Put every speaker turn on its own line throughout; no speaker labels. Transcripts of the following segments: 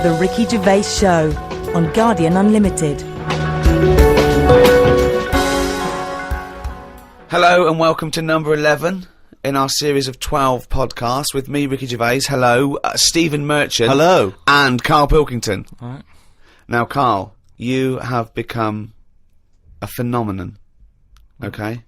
The Ricky Gervais Show on Guardian Unlimited.
Hello and welcome to number 11 in our series of 12 podcasts with me, Ricky Gervais. Hello. Stephen Merchant.
Hello.
And Carl Pilkington.
All right.
Now, Carl, you have become a phenomenon. Okay?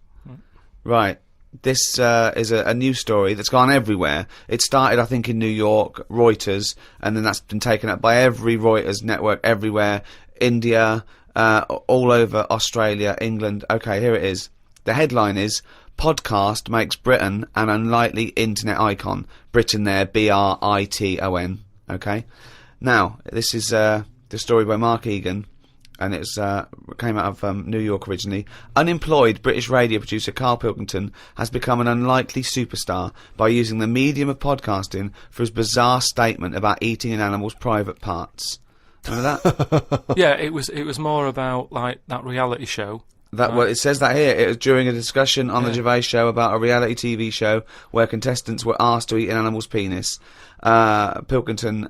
Right. This is a news story that's gone everywhere. It started, I think, in New York, Reuters, and then that's been taken up by every Reuters network everywhere. India, all over Australia, England. Okay, here it is. The headline is, Podcast makes Britain an unlikely internet icon. Britain there, B-R-I-T-O-N. Okay? Now, this is the story by Mark Egan. And it came out of New York originally. Unemployed British radio producer Carl Pilkington has become an unlikely superstar by using the medium of podcasting for his bizarre statement about eating an animal's private parts. Remember that?
Yeah, it was more about like that reality show.
Well, it says that here. It was during a discussion on the Gervais show about a reality TV show where contestants were asked to eat an animal's penis. Pilkington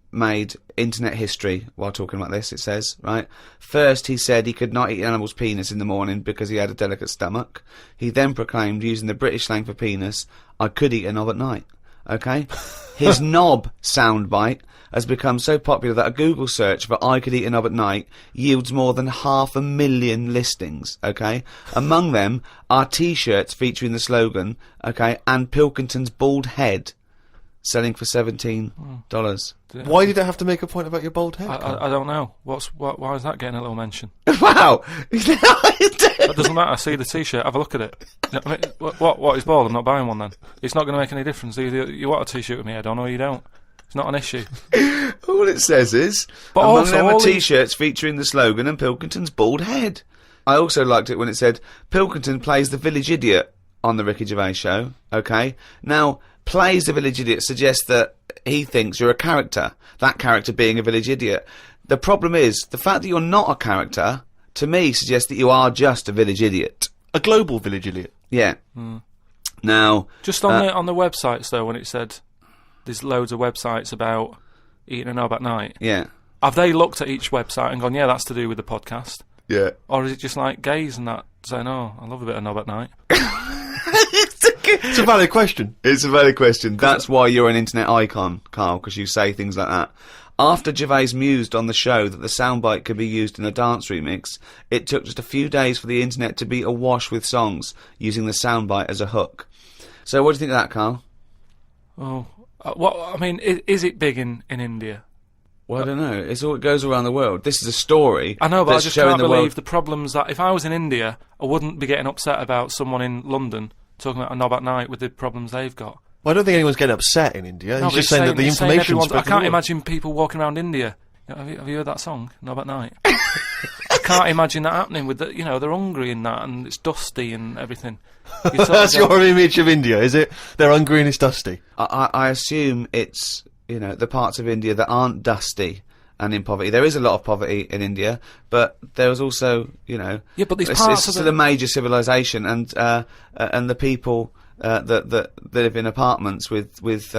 made internet history while talking about this, it says, right? First, he said he could not eat an animal's penis in the morning because he had a delicate stomach. He then proclaimed, using the British slang for penis, I could eat a knob at night. Okay? His knob soundbite has become so popular that a Google search for I could eat a knob at night yields more than 500,000 listings, okay? Among them are t-shirts featuring the slogan, okay, and Pilkington's bald head, selling for $17.
Why
did I have to make a point about your bald head?
I don't know. Why is that getting a little mention?
Wow!
That doesn't matter. I see the t-shirt. Have a look at it. I mean, what is bald? I'm not buying one then. It's not going to make any difference. Either you want a t-shirt with me head on or you don't. It's not an issue.
All it says is,
but
among
also,
them are t-shirts featuring the slogan and Pilkington's bald head. I also liked it when it said, Pilkington plays the village idiot on the Ricky Gervais show. Okay? Now, plays the village idiot suggests that he thinks you're a character, that character being a village idiot. The problem is, the fact that you're not a character, to me, suggests that you are just a village idiot.
A global village idiot.
Yeah. Now...
Just on the websites, though, when it said there's loads of websites about eating a knob at night.
Yeah.
Have they looked at each website and gone, yeah, that's to do with the podcast?
Yeah.
Or is it just like gays and that saying, oh, I love a bit of knob at night?
It's a valid question.
It's a valid question. That's why you're an internet icon, Carl, because you say things like that. After Gervais mused on the show that the soundbite could be used in a dance remix, it took just a few days for the internet to be awash with songs using the soundbite as a hook. So what do you think of that, Carl?
Oh, I mean, is it big in India?
Well, I don't know. It goes around the world. This is a story.
I know, but I just can't believe the
world...
problems that... If I was in India, I wouldn't be getting upset about someone in London talking about a knob at night with the problems they've got.
Well, I don't think anyone's getting upset in India. He's just saying that the information's...
I can't imagine people walking around India. Have you heard that song, Knob at Night? I can't imagine that happening with the, they're hungry and that, and it's dusty and everything.
That's your image of India, is it? They're hungry and it's dusty.
I assume it's, the parts of India that aren't dusty and in poverty. There is a lot of poverty in India, but there is also,
Yeah, but these parts
it's still a major civilization, and the people that live in apartments with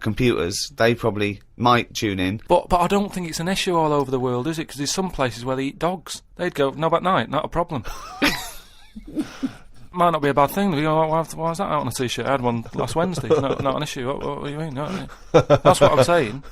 computers, they probably might tune in.
But I don't think it's an issue all over the world, is it? Because there's some places where they eat dogs. They'd go, knob at night, not a problem. Might not be a bad thing. They go, why is that out on a t-shirt? I had one last Wednesday. Not an issue. What do you mean? That's what I'm saying.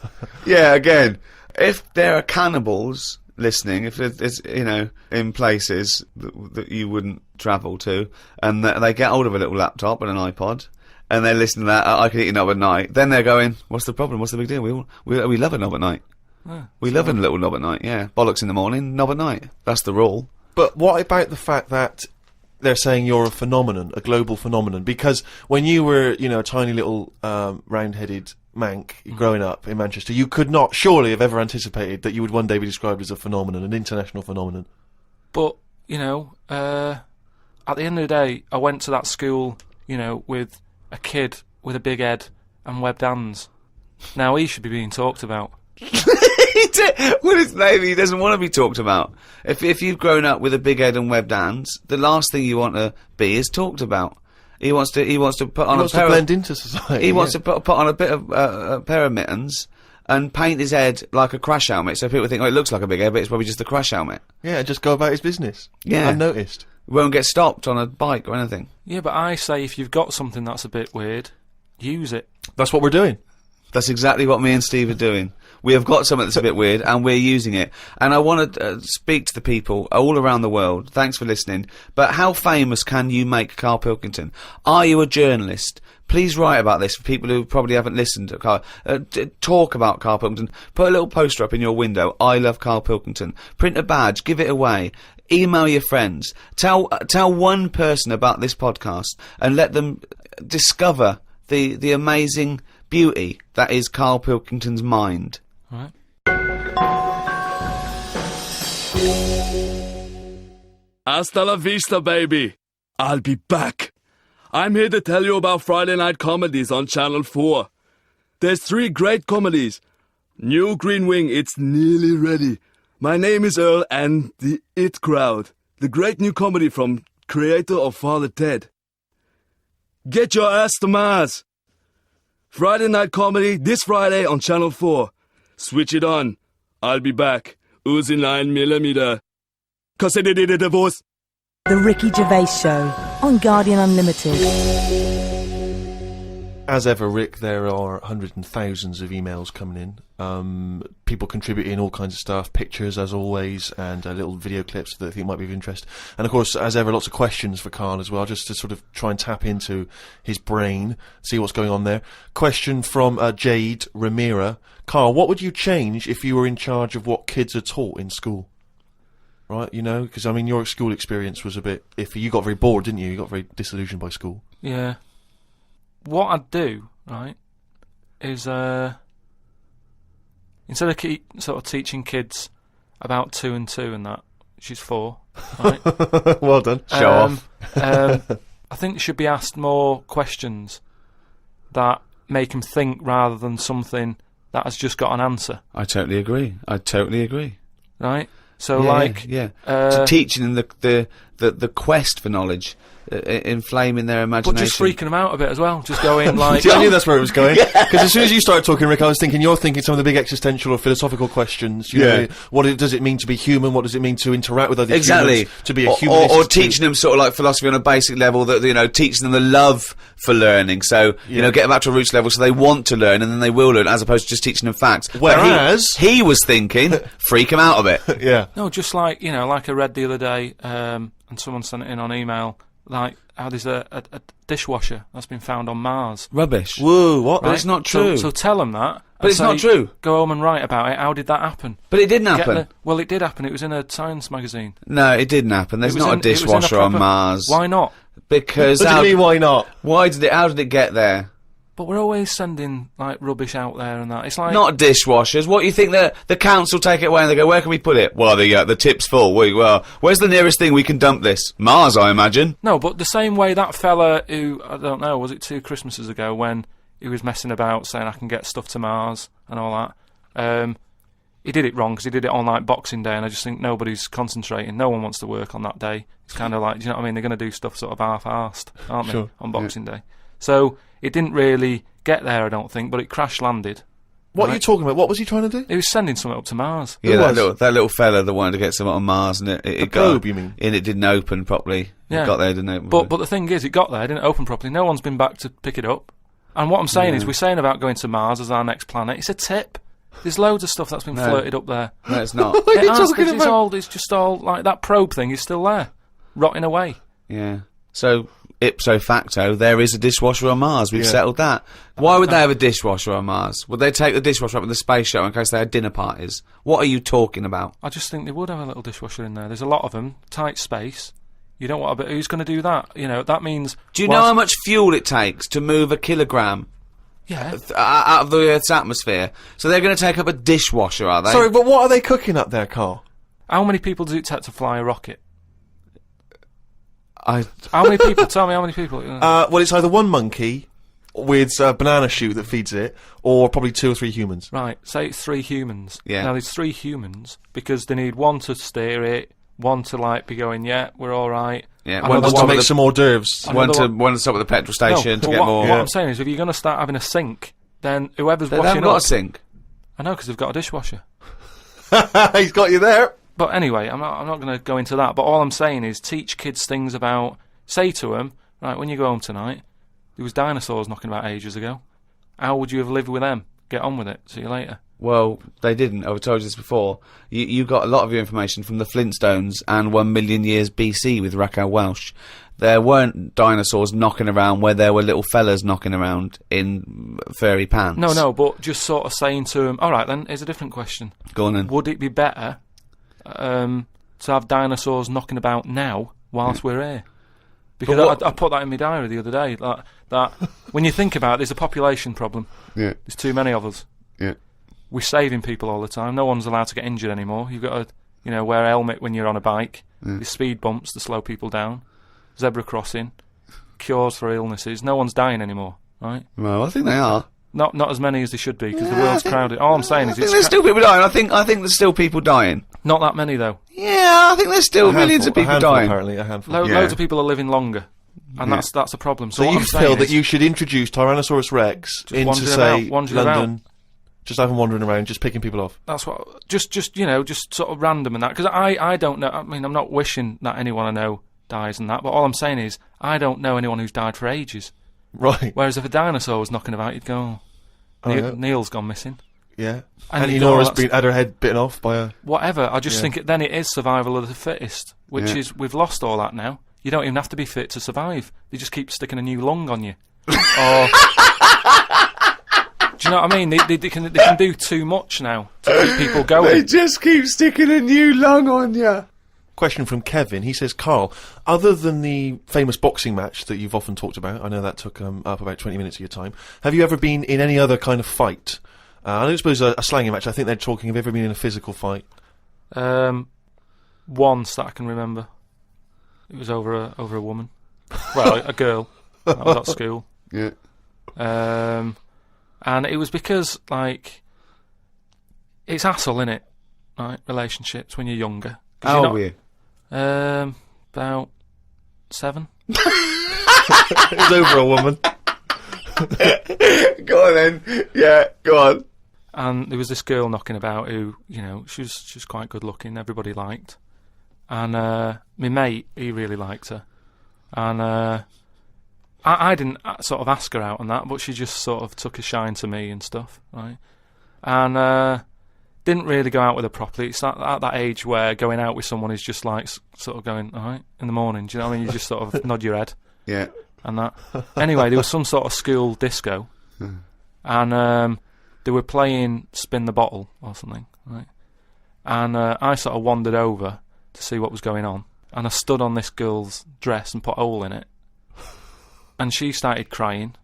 Yeah, again, if there are cannibals listening, if it's, in places that you wouldn't travel to, and they get hold of a little laptop and an iPod, and they listen to that, I can eat a knob at night, then they're going, what's the problem? What's the big deal? We love a knob at night.
Yeah,
we love a little knob at night, yeah. Bollocks in the morning, knob at night. That's the rule.
But what about the fact that they're saying you're a phenomenon, a global phenomenon? Because when you were, a tiny little round-headed mank growing up in Manchester, you could not surely have ever anticipated that you would one day be described as a phenomenon, an international phenomenon.
But, at the end of the day, I went to that school, with a kid with a big head and webbed hands. Now he should be being talked about.
Well, maybe he doesn't want to be talked about. If you've grown up with a big head and webbed hands, the last thing you want to be is talked about. He wants to put on
to blend into society.
He wants to put on a bit of a pair of mittens, and paint his head like a crash helmet, so people think, oh, it looks like a big head, but it's probably just a crash helmet.
Yeah, just go about his business.
Yeah.
Unnoticed.
Won't get stopped on a bike or anything.
Yeah, but I say if you've got something that's a bit weird, use it.
That's what we're doing.
That's exactly what me and Steve are doing. We have got something that's a bit weird, and we're using it. And I want to speak to the people all around the world. Thanks for listening. But how famous can you make Carl Pilkington? Are you a journalist? Please write about this for people who probably haven't listened to Carl. Talk about Carl Pilkington. Put a little poster up in your window. I love Carl Pilkington. Print a badge. Give it away. Email your friends. Tell one person about this podcast and let them discover the amazing beauty that is Carl Pilkington's mind.
Right.
Hasta la vista, baby. I'll be back. I'm here to tell you about Friday night comedies on Channel 4. There's 3 great comedies. New Green Wing, it's nearly ready. My Name is Earl and The It Crowd. The great new comedy from creator of Father Ted. Get your ass to Mars. Friday night comedy this Friday on Channel 4. Switch it on. I'll be back. Uzi 9mm. Cause I did it a divorce.
The Ricky Gervais Show on Guardian Unlimited.
As ever, Rick, there are hundreds and thousands of emails coming in. People contributing all kinds of stuff, pictures as always, and little video clips that I think might be of interest. And of course, as ever, lots of questions for Carl as well, just to sort of try and tap into his brain, see what's going on there. Question from Jade Ramira. Carl, what would you change if you were in charge of what kids are taught in school? Right, you know, because I mean, your school experience was a bit iffy. You got very bored, didn't you? You got very disillusioned by school.
Yeah. What I'd do, right, is instead of sort of teaching kids about 2 and 2 and that, which is 4, right?
Well done.
Show off.
I think they should be asked more questions that make them think rather than something that has just got an answer.
I totally agree.
Right? So,
to teaching them the quest for knowledge, inflaming their imagination.
But just freaking them out a bit as well. Just going like...
See, I knew that's where it was going. Because as soon as you started talking, Rick, I was thinking you're thinking some of the big existential or philosophical questions. You know, what does it mean to be human? What does it mean to interact with other humans? To be a human.
Or teaching them sort of like philosophy on a basic level, that, you know, teaching them the love for learning. So, you know, get them out to a roots level so they want to learn and then they will learn, as opposed to just teaching them facts.
Whereas...
He was thinking, freak them out a bit.
Yeah.
No, just like, you know, like I read the other day, and someone sent it in on email, like how there's a dishwasher that's been found on Mars.
Rubbish.
Whoa, what?
But it's not true.
So tell them that.
But it's not true.
Go home and write about it. How did that happen?
But it didn't happen.
Well, it did happen. It was in a science magazine.
No, it didn't happen. There's not a dishwasher on Mars.
Why not?
Because...
What do you mean, why not?
How did it get there?
But we're always sending, like, rubbish out there and that. It's like...
Not dishwashers. What, you think the council take it away and they go, where can we put it? Well, the tip's full. Well, where's the nearest thing we can dump this? Mars, I imagine.
No, but the same way that fella who, I don't know, was it 2 Christmases ago when he was messing about saying I can get stuff to Mars and all that, he did it wrong because he did it on, like, Boxing Day, and I just think nobody's concentrating. No one wants to work on that day. It's kind of like, do you know what I mean? They're going to do stuff sort of half-arsed, aren't they, on Boxing Day? So... It didn't really get there, I don't think, but it crash-landed.
What are you talking about? What was he trying to do?
He was sending something up to Mars.
Yeah, that little fella that wanted to get something on Mars, and it got...
probe, you mean?
And it didn't open properly.
Yeah.
It got there, didn't it?
But the thing is, it got there, it didn't open properly. No one's been back to pick it up. And what I'm saying is, we're saying about going to Mars as our next planet. It's a tip. There's loads of stuff that's been flirted up there.
No, it's not.
What are you talking about?
It's just all, like, that probe thing is still there. Rotting away.
Yeah. So... ipso facto, there is a dishwasher on Mars. We've settled that. Why would they have a dishwasher on Mars? Would they take the dishwasher up with the space shuttle in case they had dinner parties? What are you talking about?
I just think they would have a little dishwasher in there. There's a lot of them. Tight space. You don't want to... Who's going to do that? You know, that means...
Do you know how much fuel it takes to move a kilogram?
Yeah.
Out of the Earth's atmosphere? So they're going to take up a dishwasher, are they?
Sorry, but what are they cooking up there, Carl?
How many people does it take to fly a rocket?
How
many people? Tell me how many people.
Well, it's either one monkey with a banana shoot that feeds it, or probably 2 or 3 humans.
Right, say it's 3 humans.
Yeah.
Now, there's 3 humans, because they need one to steer it, one to, like, be going, yeah, we're alright.
Yeah,
One to make some hors d'oeuvres.
One to stop at the petrol station to get more...
What I'm saying is, if you're going to start having a sink, then whoever's
They
washing
haven't got a sink.
I know, because they've got a dishwasher.
He's got you there.
But anyway, I'm not going to go into that. But all I'm saying is teach kids things about... Say to them, right, when you go home tonight, there was dinosaurs knocking about ages ago. How would you have lived with them? Get on with it. See you later.
Well, they didn't. I've told you this before. You got a lot of your information from the Flintstones and 1 million years BC with Raquel Welch. There weren't dinosaurs knocking around where there were little fellas knocking around in furry pants.
No, but just sort of saying to them, all right then, here's a different question.
Go on then.
Would it be better to have dinosaurs knocking about now whilst we're here? Because I put that in my diary the other day. That when you think about it, there's a population problem.
Yeah.
There's too many of us.
Yeah.
We're saving people all the time. No one's allowed to get injured anymore. You've got to, wear a helmet when you're on a bike. There's speed bumps to slow people down. Zebra crossing. Cures for illnesses. No one's dying anymore, right?
Well, I think they are.
Not as many as they should be, because the world's crowded. All I'm saying is
there's still people dying. I think there's still people dying.
Not that many, though.
Yeah, I think there's still millions of people dying.
Apparently, a handful.
Loads of people are living longer, and that's a problem.
So you feel that you should introduce Tyrannosaurus Rex into, say, London, just have them wandering around, just picking people off.
That's what. Just sort of random and that. Because I don't know. I mean, I'm not wishing that anyone I know dies and that. But all I'm saying is, I don't know anyone who's died for ages.
Right.
Whereas if a dinosaur was knocking about, you'd go, Neil's gone missing.
Yeah. And Nora's had her head bitten off by a...
Whatever. I just think then it is survival of the fittest, which is, we've lost all that now. You don't even have to be fit to survive. They just keep sticking a new lung on you. Or... Do you know what I mean? They can do too much now to keep people going.
They just keep sticking a new lung on you.
Question from Kevin. He says, Carl, other than the famous boxing match that you've often talked about, I know that took up about 20 minutes of your time, have you ever been in any other kind of fight? I don't suppose a slanging match. I think they're talking, have you ever been in a physical fight?
Once that I can remember. It was over a woman. Well, a girl. I was at school.
Yeah.
And it was because, it's hassle, innit? Right, relationships when you're younger.
How old were you?
About 7.
It was over a woman.
Go on then. Yeah, go on.
And there was this girl knocking about who, she was quite good looking, everybody liked. And my mate, he really liked her. And I didn't sort of ask her out on that, but she just sort of took a shine to me and stuff, right? And didn't really go out with her properly. It's at that age where going out with someone is just like sort of going, all right, in the morning. Do you know what I mean? You just sort of nod your head.
Yeah.
And that. Anyway, there was some sort of school disco. And they were playing Spin the Bottle or something, right? And I sort of wandered over to see what was going on. And I stood on this girl's dress and put a hole in it. And she started crying.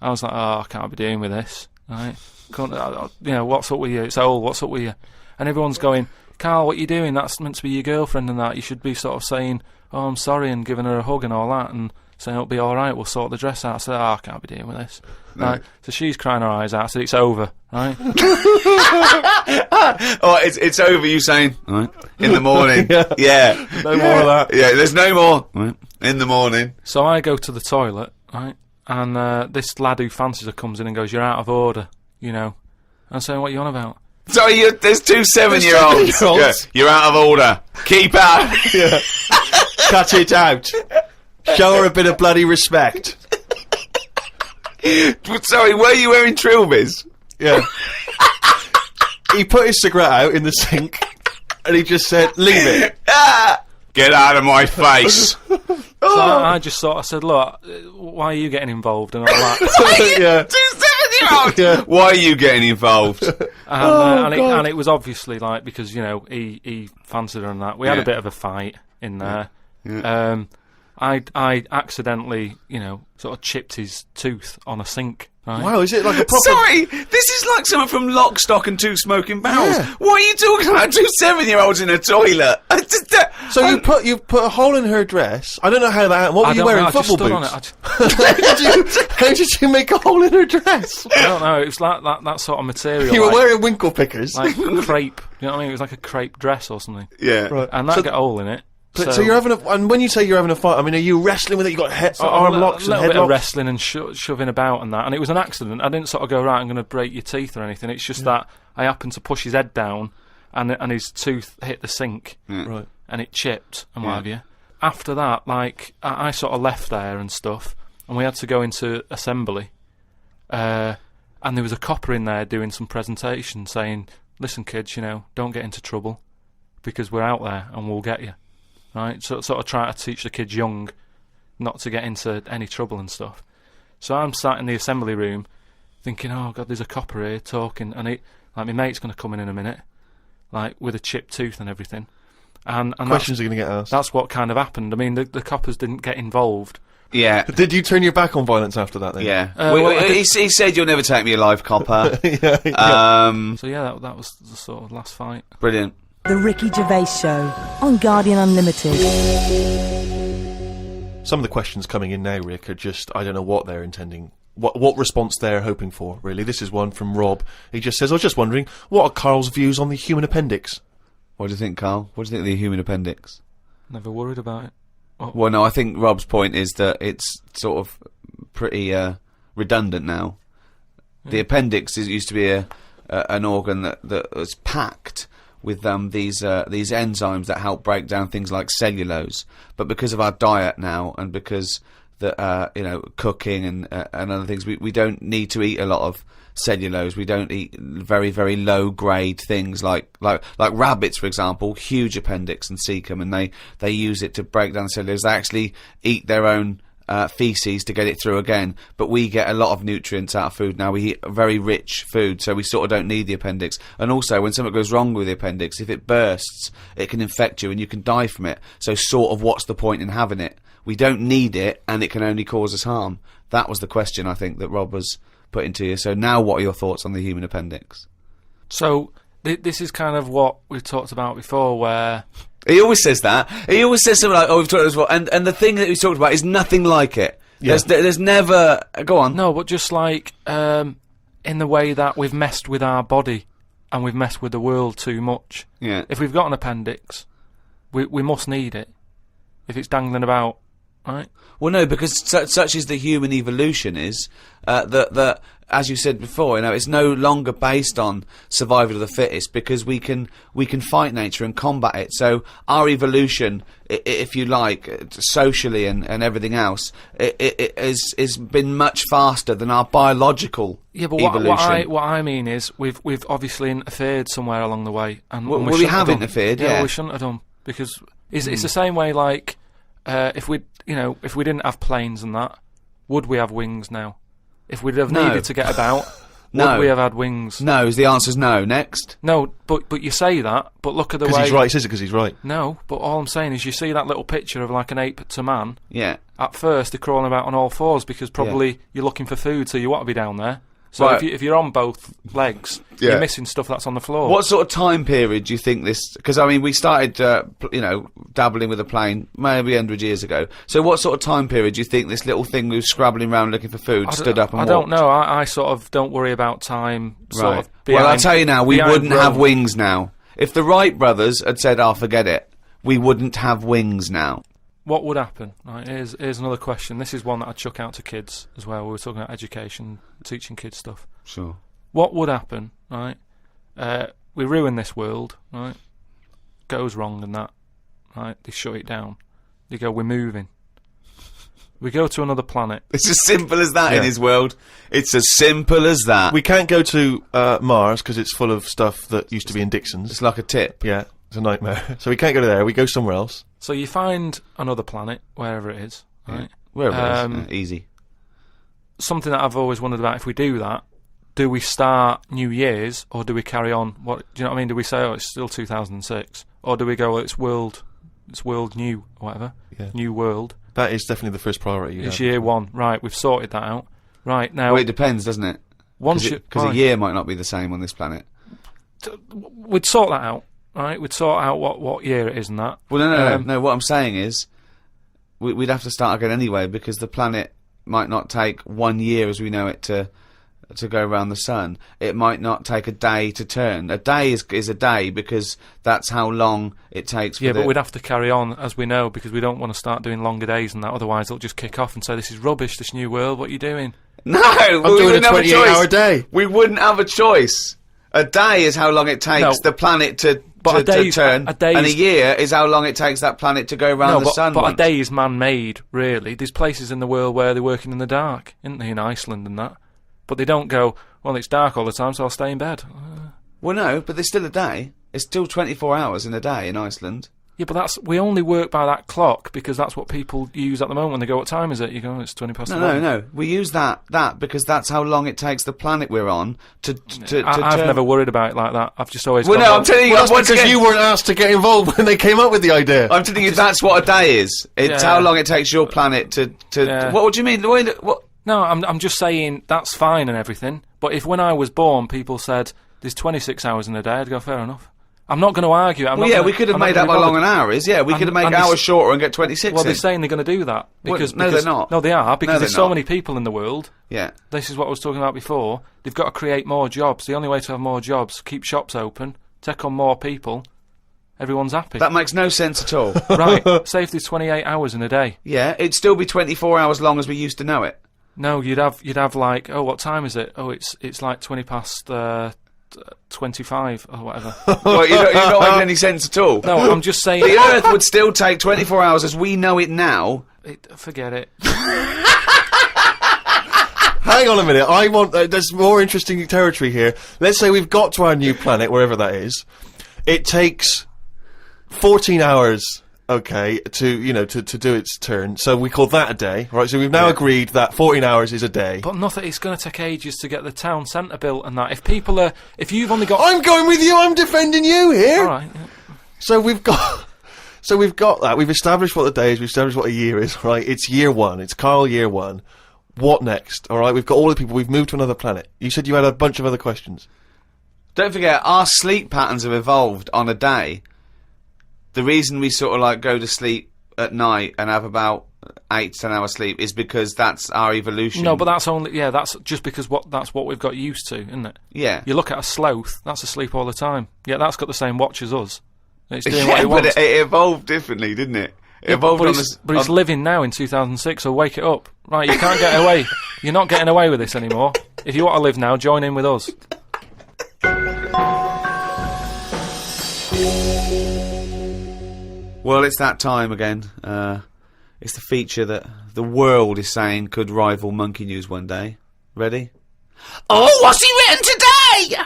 I was like, I can't be doing with this, right? What's up with you? It's old, what's up with you? And everyone's going, Carl, what are you doing? That's meant to be your girlfriend and that. You should be sort of saying, oh, I'm sorry, and giving her a hug and all that, and saying it'll be alright, we'll sort the dress out. I said, I can't be dealing with this. No. Right? So she's crying her eyes out. I said, it's over, right?
It's over, you saying, right, in the morning. Yeah.
No more of that.
Yeah, there's no more. Right. In the morning.
So I go to the toilet, right? And this lad who fancies her comes in and goes, you're out of order. And I'm saying, what are you on about?
Sorry, there's 2 7-year-olds. Yeah, you're out of order. Keep out.
Yeah. Cut it out. Show her a bit of bloody respect.
Sorry, were you wearing trilbies?
Yeah. He put his cigarette out in the sink, and he just said, leave it.
Get out of my face.
So I just sort of said, look, why are you getting involved and all that?
Yeah.
2 7-year-olds. Yeah. Why are you getting involved?
And it was obviously because he fancied her and that. We had a bit of a fight in there.
Yeah.
I accidentally sort of chipped his tooth on a sink. Right?
Wow, is it like a proper...
Sorry, this is like something from Lock, Stock and Two Smoking Barrels. Yeah. What are you talking about? 2 7-year-olds in a toilet.
So you put a hole in her dress. I don't know how that happened. What were you wearing? Football boots? How did you make a hole in her dress?
I don't know. It was like that sort of material.
You were wearing winkle pickers.
Like crepe. You know what I mean? It was like a crepe dress or something.
Yeah.
Right. And that got a hole in it.
So you're having and when you say you're having a fight, I mean, are you wrestling with it? You got arm locks and
a little bit
headlocks?
of wrestling and shoving about and that, and it was an accident. I didn't sort of go, right, I'm going to break your teeth or anything. It's just that I happened to push his head down, and his tooth hit the sink,
Right.
and it chipped and what have you. After that, like, I sort of left there and stuff, and we had to go into assembly, and there was a copper in there doing some presentation saying, listen kids, don't get into trouble, because we're out there and we'll get you, right? So sort of try to teach the kids young not to get into any trouble and stuff. So I'm sat in the assembly room thinking, oh God, there's a copper here talking, and my mate's going to come in a minute, like with a chipped tooth and everything. And
Questions are going to get asked.
That's what kind of happened. I mean, the coppers didn't get involved.
Yeah.
Did you turn your back on violence after that then?
Yeah. He said, you'll never take me alive, copper.
So yeah, that was the sort of last fight.
Brilliant.
The Ricky Gervais Show on Guardian Unlimited.
Some of the questions coming in now, Rick, are just, I don't know what they're intending, what response they're hoping for, really. This is one from Rob. He just says, I was just wondering, what are Carl's views on the human appendix?
What do you think, Carl? What do you think of the human appendix?
Never worried about it.
Well, no, I think Rob's point is that it's sort of pretty redundant now. Yeah. The appendix used to be an organ that was packed with these enzymes that help break down things like cellulose. But because of our diet now, and because cooking and other things, we don't need to eat a lot of cellulose. We don't eat very, very low grade things like rabbits, for example, huge appendix and cecum, and they use it to break down cellulose. They actually eat their own feces to get it through again, but we get a lot of nutrients out of food now. We eat very rich food, so we sort of don't need the appendix. And also, when something goes wrong with the appendix, if it bursts, it can infect you and you can die from it. So sort of what's the point in having it? We don't need it, and it can only cause us harm. That was the question, I think, that Rob was putting to you. So now what are your thoughts on the human appendix?
So this is kind of what we've talked about before, where...
He always says that. He always says something like, oh, we've talked about this before, and the thing that he's talked about is nothing like it. Yeah. There's never... Go on.
No, but just like in the way that we've messed with our body and we've messed with the world too much.
Yeah.
If we've got an appendix, we must need it. If it's dangling about, right?
Well, no, because such is the human evolution is that as you said before, it's no longer based on survival of the fittest, because we can fight nature and combat it. So our evolution, if you like, socially and everything else, it has been much faster than our biological evolution.
What I mean is we've obviously interfered somewhere along the way, and
we have interfered. Yeah,
we shouldn't have done, because it's the same way. Like if we didn't have planes and that, would we have wings now? If we'd have needed to get about, would we have had wings?
No, the answer's no. Next.
No, but you say that, but look at the way...
Because he's right, says it because he's right.
No, but all I'm saying is you see that little picture of like an ape to man.
Yeah.
At first, they're crawling about on all fours because probably you're looking for food, so you want to be down there. So
right.
if you're on both legs, you're missing stuff that's on the floor.
What sort of time period do you think this... Because, I mean, we started, dabbling with a plane maybe 100 years ago. So what sort of time period do you think this little thing who's scrabbling around looking for food stood up and walked?
I don't know. I sort of don't worry about time. Sort of
well, I'll tell you now, we wouldn't have wings now. If the Wright brothers had said, forget it, we wouldn't have wings now.
What would happen? Right, here's another question. This is one that I'd chuck out to kids as well. We were talking about education, teaching kids stuff.
Sure.
What would happen, right? We ruin this world, right? Goes wrong and that, right? They shut it down. They go, we're moving. We go to another planet.
It's as simple as that in his world. It's as simple as that.
We can't go to Mars because it's full of stuff that used to be in Dixon's.
It's like a tip.
Yeah, it's a nightmare. So we can't go to there. We go somewhere else.
So you find another planet, wherever it is, right?
Yeah. Wherever it is. Easy.
Something that I've always wondered about, if we do that, do we start New Year's, or do we carry on? Do you know what I mean? Do we say, it's still 2006? Or do we go, it's world new, or whatever?
Yeah.
New world.
That is definitely the first priority.
It's year one. Right, we've sorted that out. Right, now...
Well, it depends, doesn't it? Because a year might not be the same on this planet.
We'd sort that out. Right, we'd sort out what year it is and that.
Well, no. What I'm saying is, we'd have to start again anyway, because the planet might not take 1 year as we know it to to go around the sun, it might not take a day to turn. A day is a day because that's how long it takes.
Yeah, but we'd have to carry on, as we know, because we don't want to start doing longer days and that. Otherwise, they'll just kick off and say, "This is rubbish. This new world. What are you doing?"
No,
I'm doing a 28-hour day.
We wouldn't have a choice. A day is how long it takes the planet to turn, and a year is how long it takes that planet to go around the sun.
But a day is man-made, really. There's places in the world where they're working in the dark, isn't there, in Iceland and that? But they don't go, well, it's dark all the time, so I'll stay in bed.
Well, no, but there's still a day. It's still 24 hours in a day in Iceland.
Yeah, but we only work by that clock because that's what people use at the moment when they go, what time is it? You go, it's 20 past 11.
No. We use that because that's how long it takes the planet we're on to
I've never worried about it like that. I've just always
I'm telling you,
that's because you weren't asked to get involved when they came up with the idea.
I'm telling you, that's what a day is. It's how long it takes your planet to What do you mean? What?
No, I'm just saying that's fine and everything, but if when I was born people said there's 26 hours in a day, I'd go, fair enough. I'm not going to argue.
We could have made up how long an hour is. Yeah, we could have made hours shorter and get 26
Well, they're saying they're going to do that. Because,
no, they're not.
No, they are, because there's so many people in the world.
Yeah.
This is what I was talking about before. They've got to create more jobs. The only way to have more jobs, keep shops open, take on more people, everyone's happy.
That makes no sense at all.
Right, say if there's 28 hours in a day.
Yeah, it'd still be 24 hours long as we used to know it.
No, you'd have like, oh, what time is it? Oh, it's like 20 past 25 or whatever.
Well, you're not making any sense at all.
No, I'm just saying
the Earth would still take 24 hours as we know it now.
Forget it.
Hang on a minute. I want. There's more interesting territory here. Let's say we've got to our new planet, wherever that is. It takes 14 hours. Okay, to do its turn. So we call that a day, right? So we've now agreed that 14 hours is a day.
But nothing. It's going to take ages to get the town centre built and that. If you've only got,
I'm going with you. I'm defending you here.
All right. Yeah.
So we've got that. We've established what the day is. We've established what a year is. Right? It's year one. It's Carl year one. What next? All right. We've got all the people. We've moved to another planet. You said you had a bunch of other questions.
Don't forget, our sleep patterns have evolved on a day. The reason we sort of like go to sleep at night and have about 8 to 10 hours sleep is because that's our evolution.
No, but that's that's just because that's what we've got used to, isn't it?
Yeah.
You look at a sloth, that's asleep all the time. Yeah, that's got the same watch as us. It's doing what it wants.
But it evolved differently, didn't it? It evolved
but it's living now in 2006, so wake it up. Right, you can't get away. You're not getting away with this anymore. If you want to live now, join in with us.
Well, it's that time again. It's the feature that the world is saying could rival Monkey News one day. Ready? Oh, what's he written today?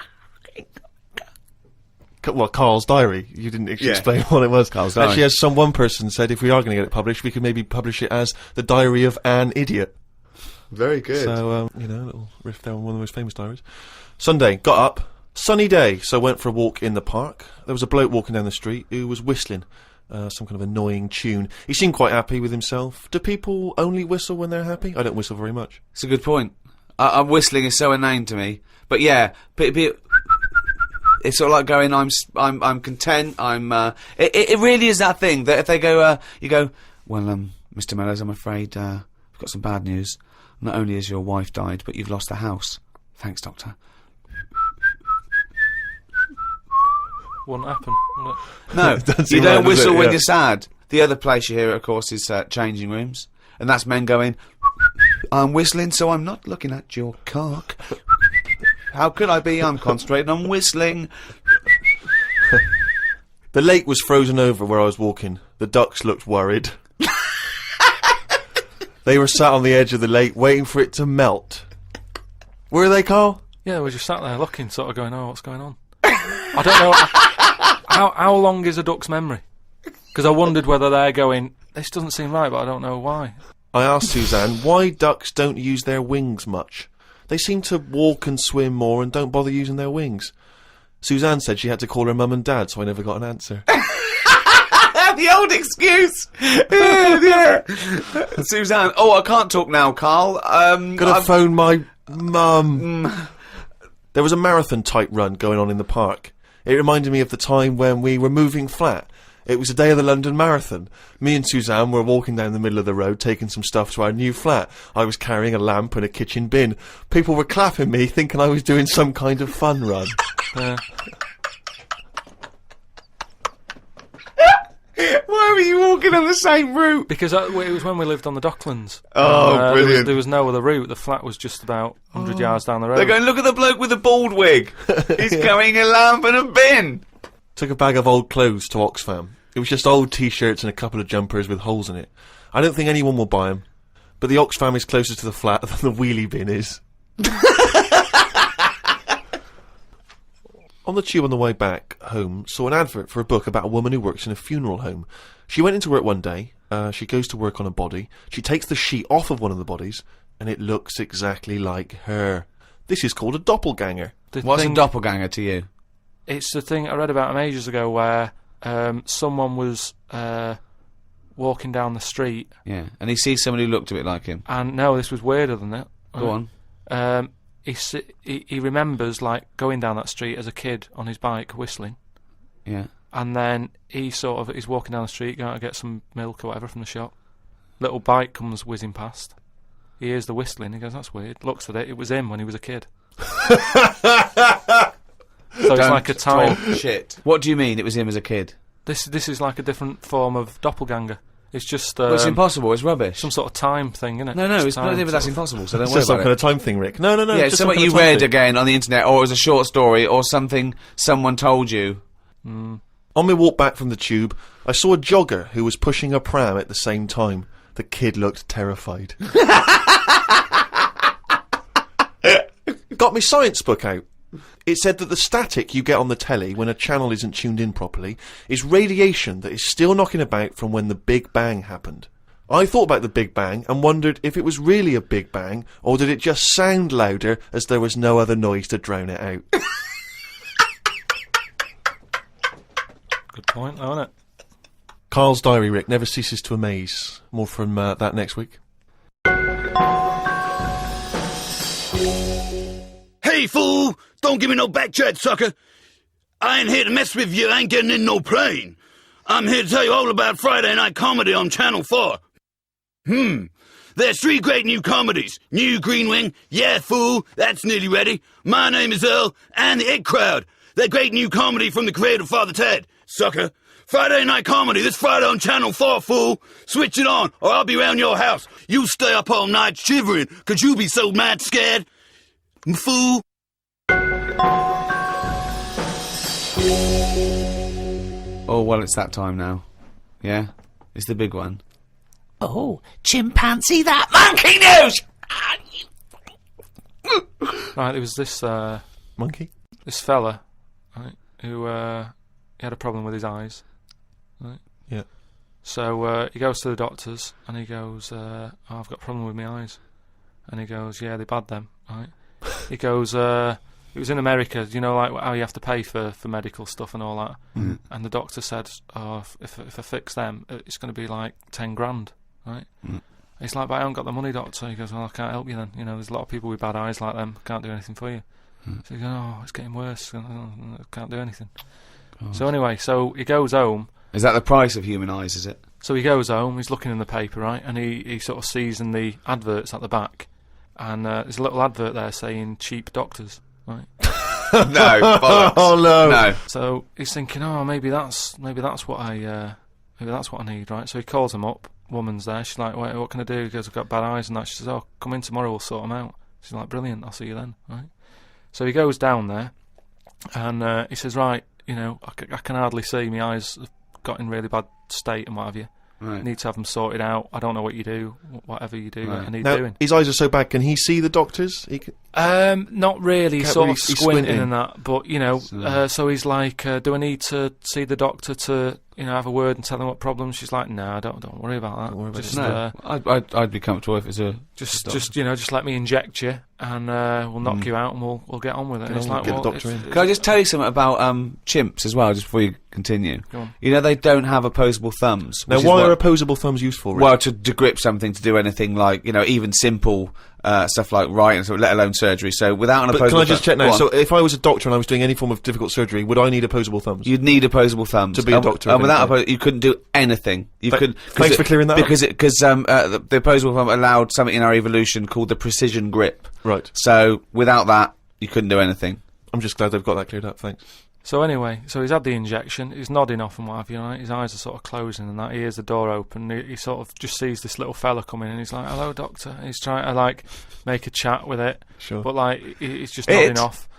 Well, Carl's diary. You didn't explain what it was.
Carl's diary.
Actually, as one person said, if we are going to get it published, we could maybe publish it as the Diary of an Idiot.
Very good.
So, a little riff there on one of the most famous diaries. Sunday, got up, sunny day, so went for a walk in the park. There was a bloke walking down the street who was whistling. Some kind of annoying tune. He seemed quite happy with himself. Do people only whistle when they're happy? I don't whistle very much.
It's a good point. Whistling is so inane to me. But yeah, it's sort of like going, I'm content. It really is that thing that if they go, you go, well, Mr. Mellors, I'm afraid we've got some bad news. Not only has your wife died, but you've lost the house. Thanks, Doctor.
Wouldn't happen.
No, you don't whistle when you're sad. The other place you hear it, of course, is changing rooms. And that's men going, I'm whistling, so I'm not looking at your cock. How could I be? I'm concentrating on whistling.
The lake was frozen over where I was walking. The ducks looked worried. They were sat on the edge of the lake waiting for it to melt. Were they, Carl?
Yeah, we just sat there looking, sort of going, oh, what's going on? I don't know. How long is a duck's memory? Because I wondered whether they're going, this doesn't seem right, but I don't know why.
I asked Suzanne why ducks don't use their wings much. They seem to walk and swim more and don't bother using their wings. Suzanne said she had to call her mum and dad, so I never got an answer.
The old excuse. Yeah. Suzanne. Oh, I can't talk now, Carl.
Gotta phone my mum. There was a marathon type run going on in the park. It reminded me of the time when we were moving flat. It was the day of the London Marathon. Me and Suzanne were walking down the middle of the road taking some stuff to our new flat. I was carrying a lamp and a kitchen bin. People were clapping me, thinking I was doing some kind of fun run.
Why were you walking on the same route?
Because it was when we lived on the Docklands.
Oh, brilliant.
There was no other route. The flat was just about 100 yards down the road.
They're going, look at the bloke with the bald wig. He's carrying a lamp and a bin.
Took a bag of old clothes to Oxfam. It was just old T-shirts and a couple of jumpers with holes in it. I don't think anyone will buy them. But the Oxfam is closer to the flat than the wheelie bin is. On the tube on the way back home, saw an advert for a book about a woman who works in a funeral home. She went into work one day, she goes to work on a body, she takes the sheet off of one of the bodies, and it looks exactly like her. This is called a doppelganger.
What's a doppelganger to you?
It's the thing I read about him ages ago where someone was walking down the street.
Yeah, and he sees someone who looked a bit like him.
And no, this was weirder than that.
Go on.
He remembers, like, going down that street as a kid on his bike, whistling.
Yeah.
And then he's walking down the street, going to get some milk or whatever from the shop. Little bike comes whizzing past. He hears the whistling, he goes, that's weird. Looks at it, it was him when he was a kid. So it's like a time.
Shit. What do you mean it was him as a kid?
This is like a different form of doppelganger. It's just
Well, it's impossible. It's rubbish.
some sort of time thing, isn't it?
No,
Just
it's not
time
even that's
sort of-
impossible. So don't
It's
worry
just some
about
kind
it.
of time thing, Rick. No.
Yeah, it's
just
something
some
you
kind of time
read
thing.
again on the internet, or it was a short story, or something someone told you.
On my walk back from the tube, I saw a jogger who was pushing a pram at the same time. The kid looked terrified. Got my science book out. It said that the static you get on the telly when a channel isn't tuned in properly is radiation that is still knocking about from when the Big Bang happened. I thought about the Big Bang and wondered if it was really a Big Bang, or did it just sound louder as there was no other noise to drown it out.
Good point, though, isn't it?
Carl's diary, Rick, never ceases to amaze. More from that next week.
Hey, fool! Don't give me no back chat, sucker! I ain't here to mess with you, I ain't getting in no plane. I'm here to tell you all about Friday night comedy on Channel 4. There's 3 great new comedies. New Green Wing, Yeah, Fool, that's nearly ready. My Name is Earl, and The It Crowd. They're great new comedy from the creator of Father Ted, sucker. Friday night comedy this Friday on Channel 4, fool. Switch it on, or I'll be round your house. You stay up all night shivering, 'cause you be so mad scared. Fool.
Oh, well, it's that time now. Yeah? It's the big one.
Oh, chimpanzee that monkey news!
Right, there was this
Monkey?
this fella, right, who he had a problem with his eyes. Right?
Yeah.
So he goes to the doctors and he goes, oh, I've got a problem with my eyes. And he goes, yeah, they're bad then, right? He goes, it was in America, you know, like how you have to pay for medical stuff and all that.
Mm.
And the doctor said, oh, if I fix them, it's going to be like 10 grand, right?
Mm.
He's like, but I haven't got the money, doctor. He goes, well, I can't help you then. You know, there's a lot of people with bad eyes like them. Can't do anything for you. So he goes, oh, it's getting worse. I can't do anything. So anyway, so he goes home.
Is that the price of human eyes, is it?
So he goes home, he's looking in the paper, right? And he sort of sees in the adverts at the back. And there's a little advert there saying cheap doctors, right?
No, bollocks.
Oh, no.
No.
So he's thinking, oh, maybe that's what I need, right? So he calls him up. Woman's there. She's like, wait, what can I do? He goes, I've got bad eyes and that. She says, oh, come in tomorrow, we'll sort them out. She's like, brilliant, I'll see you then, right? So he goes down there and he says, right, you know, I can hardly see. My eyes have got in really bad state and what have you.
Right.
Need to have them sorted out. I don't know what you do. Whatever you do,
Right.
I need
Now,
doing.
his eyes are so bad, can he see the doctors? He can...
Not really,
Can't
sort
really-
of
he's
squinting
squinting.
and that, but, you know, so he's like, do I need to see the doctor to, you know, have a word and tell him what problems? She's like, no, don't worry about that.
Don't worry about
just,
No, I'd be comfortable if it's a...
just you know, just let me inject you and we'll knock you out and we'll get on with it. And
Get
it's
on,
like,
get the
well,
doctor in.
Can I just tell you something about chimps as well, just before you continue?
Go on.
You know, they don't have opposable thumbs.
Now,
which is
why
what-
are opposable thumbs useful, Rick?
Well, to grip something, to do anything like, you know, even simple stuff like writing, so let alone surgery. So without an
But
opposable
can I just check now? So if I was a doctor and I was doing any form of difficult surgery, would I need opposable thumbs?
you'd need opposable thumbs
To be a doctor,
And without
eventually.
you couldn't do anything. You could.
Thanks for clearing that up.
Because the opposable thumb allowed something in our evolution called the precision grip.
Right.
So without that, you couldn't do anything.
I'm just glad they've got that cleared up, thanks.
So anyway, so he's had the injection, he's nodding off and what have you, right? His eyes are sort of closing and that, he hears the door open, he sort of just sees this little fella coming and he's like, hello doctor, and he's trying to like make a chat with it,
Sure.
but like, he's just nodding off.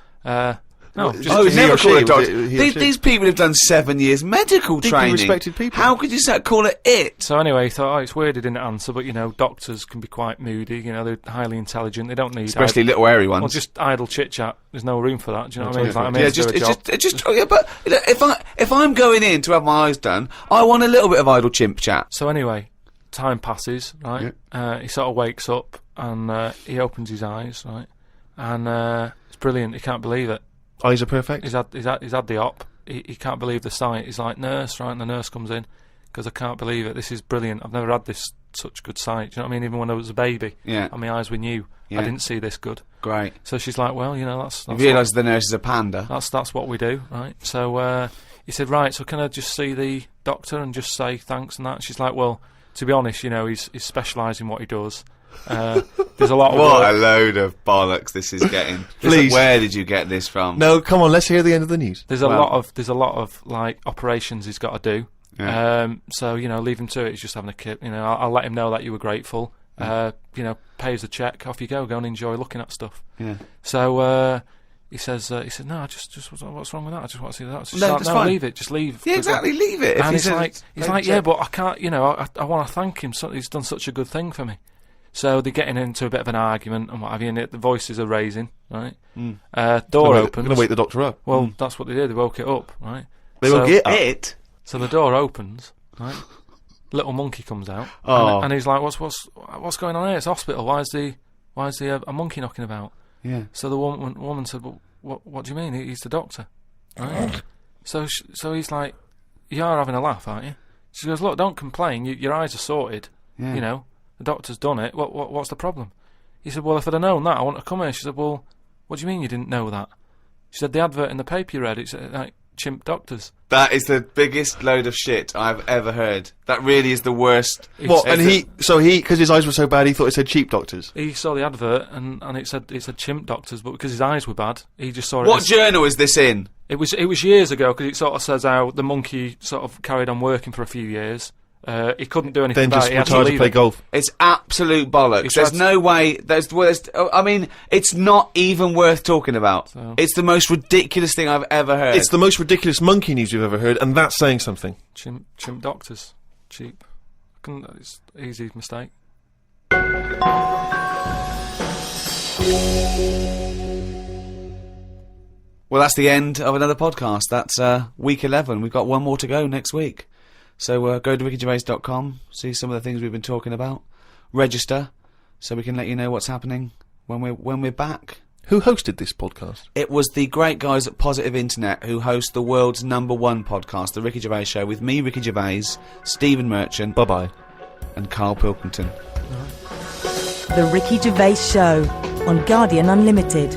No, just,
Oh,
he
never
or
call
she,
it doctor.
was it he or she?
These people have done 7 years medical
Deeply
training.
respected people.
How could you call it it?
So anyway, he thought, oh, it's weird he didn't answer, but you know, doctors can be quite moody, you know, they're highly intelligent, they don't need...
Especially little airy ones.
Well, just idle chit-chat, there's no room for that, do you know what I mean? It's like, I'm
Yeah,
here to do a job.
yeah, but you know, if I'm going in to have my eyes done, I want a little bit of idle chimp chat.
So anyway, time passes, right? He sort of wakes up and he opens his eyes, right? And it's brilliant. He can't believe it.
Eyes are perfect?
He's had the op. He can't believe the sight. He's like, nurse, right? And the nurse comes in because I can't believe it. This is brilliant. I've never had this such good sight. Do you know what I mean? Even when I was a baby,
Yeah.
and my eyes were new,
Yeah.
I didn't see this good.
Great.
So she's like, well, you know, that's
You realise the nurse is a panda.
that's what we do, right? So he said, right, so can I just see the doctor and just say thanks and that? And she's like, well, to be honest, you know, he's specialised in what he does. There's a lot of
What
work.
a load of bollocks this is getting.
Please.
Where did you get this from?
No, come on, let's hear the end of the news.
There's a
Well-
lot of like operations he's got to do.
Yeah.
So you know, leave him to it. He's just having a kip. You know, I'll let him know that you were grateful. You know, pays the check. Off you go. Go and enjoy looking at stuff.
Yeah.
So he said, no, just what's wrong with that? I just want to see that. She's
No,
like,
that's
no,
fine.
leave it. Just leave.
Yeah, exactly. Leave it. If
And
he says
he's like, yeah, but I can't. You know, I want to thank him. So he's done such a good thing for me. So they're getting into a bit of an argument and what have you, and the voices are raising, right? Door opens.
Going to wake the doctor up.
Well, that's what they did. They woke it up, right?
They woke it up.
it.
So the door opens, right? Little monkey comes out,
Oh.
and he's like, "What's going on here? It's a hospital. Why is a monkey knocking about?"
Yeah.
So the woman said, "Well, what do you mean? He's the doctor." Right? so he's like, "You are having a laugh, aren't you?" She goes, "Look, don't complain. Your eyes are sorted.
Yeah.
You know, the doctor's done it. What's the problem?" He said, "Well, if I'd have known that, I wouldn't have come here." She said, "Well, what do you mean you didn't know that?" She said, "The advert in the paper you read, it's like chimp doctors."
That is the biggest load of shit I've ever heard. That really is the worst.
What? And because his eyes were so bad, he thought it said cheap doctors.
He saw the advert and it said chimp doctors, but because his eyes were bad, he just saw it.
What
as-
journal is this in?
It was years ago because it sort of says how the monkey sort of carried on working for a few years. He couldn't do anything
Then
about
just
it. He had to
retired to
leave
play
it.
golf.
It's absolute bollocks.
He
There's
tried
no way. I mean, it's not even worth talking about.
So-
It's the most ridiculous thing I've ever heard.
It's the most ridiculous monkey news you've ever heard, and that's saying something.
Chimp doctors, cheap. It's easy mistake.
Well, that's the end of another podcast. That's week 11. We've got one more to go next week. So go to rickygervais.com, see some of the things we've been talking about, register, so we can let you know what's happening when we're back.
Who hosted this podcast?
It was the great guys at Positive Internet who host the world's #1 podcast, The Ricky Gervais Show, with me, Ricky Gervais, Stephen Merchant,
Bye-bye.
and Carl Pilkington.
The Ricky Gervais Show on Guardian Unlimited.